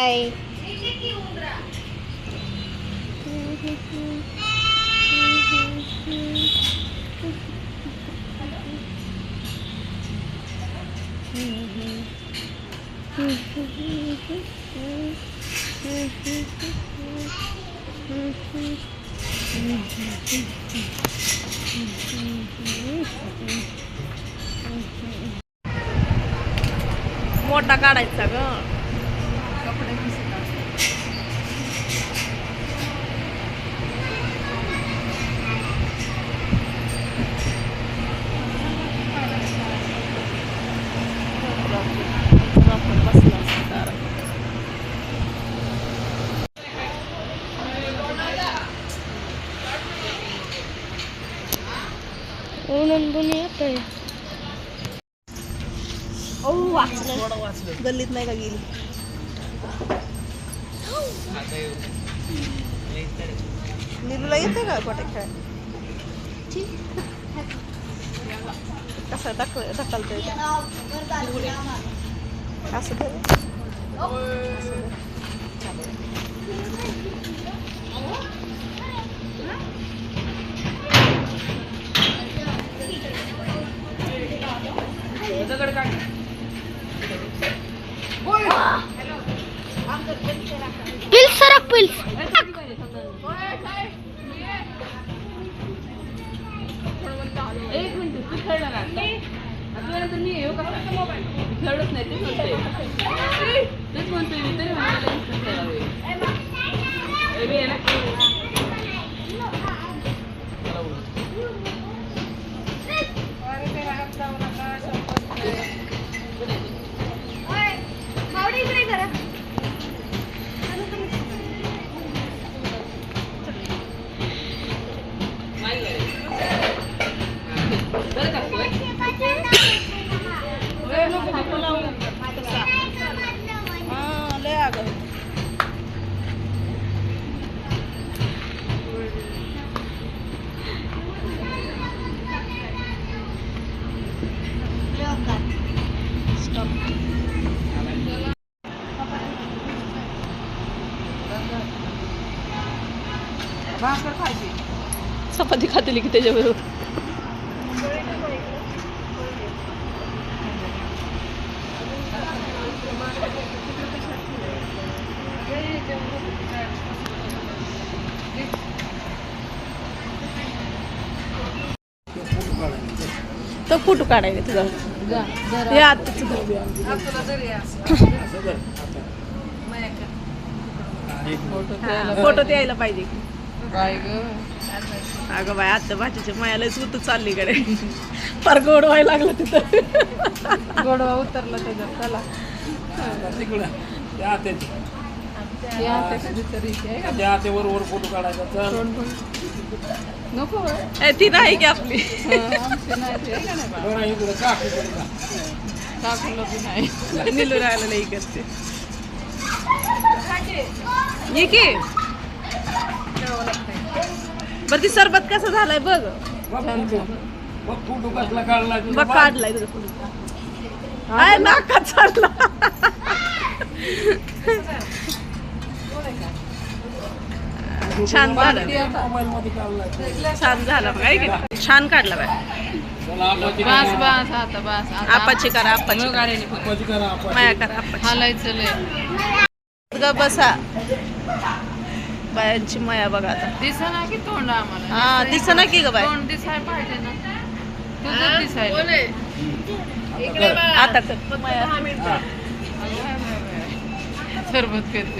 हाय. मोठा काढायचा ग. येतोय. ओ वाचलं. गल्लीत नाही का गेली. नीलूला येते का कोटे खेळ? कसं ढकलतोय असं तर पिल्स सरक पिल्स. एक मिनिट तू खेळला ना आता मी येऊ कसं खेळच नाही तेच म्हणतोय मी तरी चपाती खातेली की त्याच्याबरोबर. तो फोटो काढायला तुझा फोटो द्यायला पाहिजे. अगं बाय आता भाजीच्या मायालाच उतू चालली कडे फार गोड व्हायला लागलं तिथं. गोडवा उतरला त्याच्यात. चला वर फोटो काढायचा नको ती नाही की आपली. निलू राहायला नाही करते की. बरं ती सरबत कसं झालाय बघ. फोटो कसला काढलाय बघ काढलाय तुझा फोटो. नाकात चालला. छान झालं. छान झालं बघा की छान काढला बाय. आपाची करा आपाची माया करा आपाची ग बसा. बायांची माया बघा आता. दिसना की तोंड आम्हाला. हा दिसना की ग बाय. तोंड दिसाय पाहिजे ना. तुझं दिसायला आता कर माया. सरबत करते.